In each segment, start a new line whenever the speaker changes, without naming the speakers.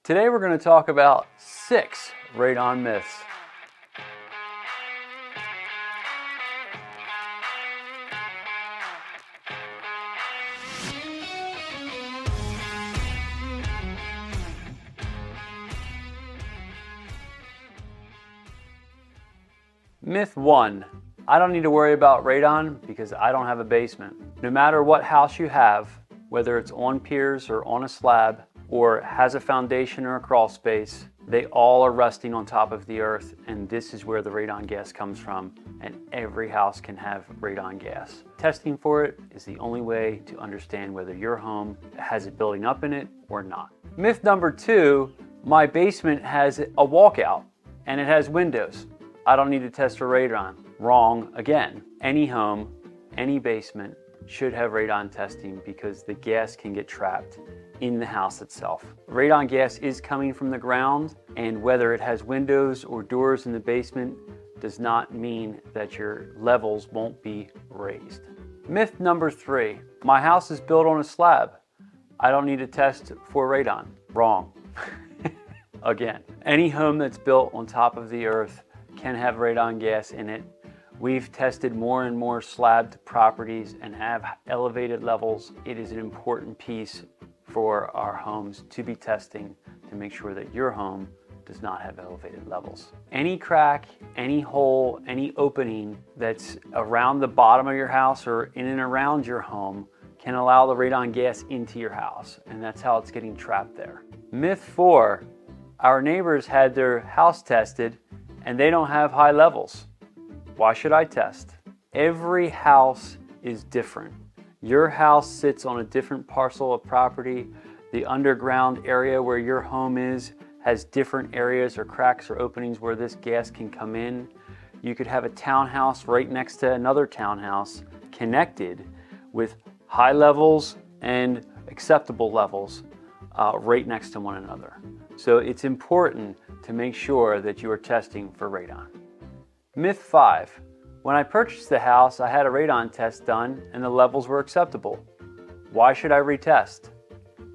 Today we're going to talk about 6 radon myths. Myth 1. I don't need to worry about radon because I don't have a basement. No matter what house you have, whether it's on piers or on a slab, or has a foundation or a crawl space, they all are resting on top of the earth, and this is where the radon gas comes from, and every house can have radon gas. Testing for it is the only way to understand whether your home has it building up in it or not. Myth number 2, my basement has a walkout and it has windows. I don't need to test for radon. Wrong again. Any home, any basement should have radon testing because the gas can get trapped in the house itself. Radon gas is coming from the ground, and whether it has windows or doors in the basement does not mean that your levels won't be raised. Myth number 3, my house is built on a slab. I don't need to test for radon. Wrong. Again, any home that's built on top of the earth can have radon gas in it. We've tested more and more slabbed properties and have elevated levels. It is an important piece for our homes to be testing to make sure that your home does not have elevated levels. Any crack, any hole, any opening that's around the bottom of your house or in and around your home can allow the radon gas into your house, and that's how it's getting trapped there. Myth 4, our neighbors had their house tested and they don't have high levels. Why should I test? Every house is different. Your house sits on a different parcel of property. The underground area where your home is has different areas or cracks or openings where this gas can come in. You could have a townhouse right next to another townhouse connected with high levels and acceptable levels right next to one another. So it's important to make sure that you are testing for radon. Myth 5. When I purchased the house, I had a radon test done and the levels were acceptable. Why should I retest?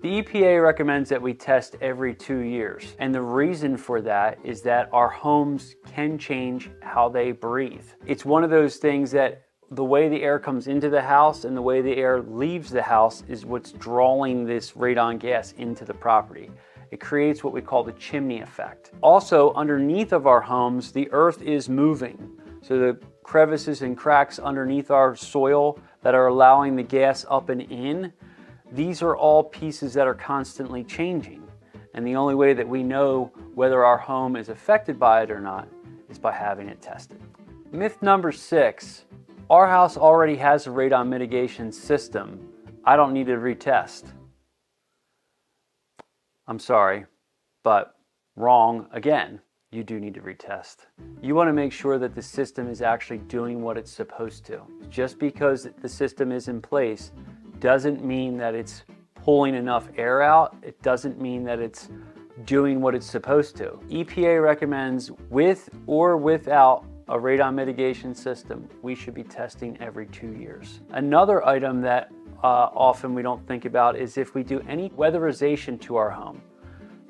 The EPA recommends that we test every 2 years. And the reason for that is that our homes can change how they breathe. It's one of those things that the way the air comes into the house and the way the air leaves the house is what's drawing this radon gas into the property. It creates what we call the chimney effect. Also, underneath of our homes, the earth is moving. So the crevices and cracks underneath our soil that are allowing the gas up and in, these are all pieces that are constantly changing. And the only way that we know whether our home is affected by it or not is by having it tested. Myth number 6, our house already has a radon mitigation system. I don't need to retest. I'm sorry, but wrong again. You do need to retest. You want to make sure that the system is actually doing what it's supposed to. Just because the system is in place doesn't mean that it's pulling enough air out. It doesn't mean that it's doing what it's supposed to. EPA recommends with or without a radon mitigation system, we should be testing every 2 years. Another item that often we don't think about is if we do any weatherization to our home.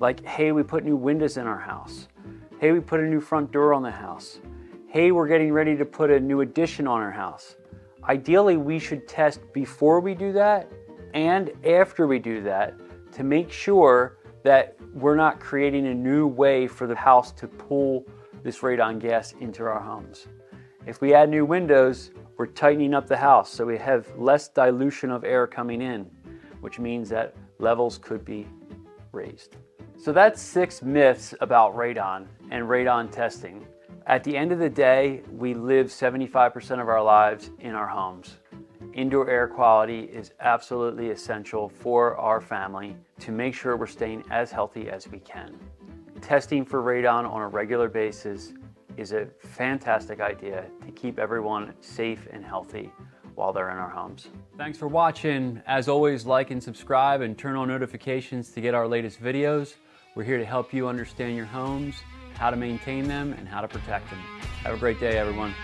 Like, hey, we put new windows in our house. Hey, we put a new front door on the house. Hey, we're getting ready to put a new addition on our house. Ideally, we should test before we do that and after we do that to make sure that we're not creating a new way for the house to pull this radon gas into our homes. If we add new windows, we're tightening up the house so we have less dilution of air coming in, which means that levels could be raised. So that's 6 myths about radon and radon testing. At the end of the day, we live 75% of our lives in our homes. Indoor air quality is absolutely essential for our family to make sure we're staying as healthy as we can. Testing for radon on a regular basis is a fantastic idea to keep everyone safe and healthy while they're in our homes. Thanks for watching. As always, like and subscribe and turn on notifications to get our latest videos. We're here to help you understand your homes, how to maintain them, and how to protect them. Have a great day, everyone.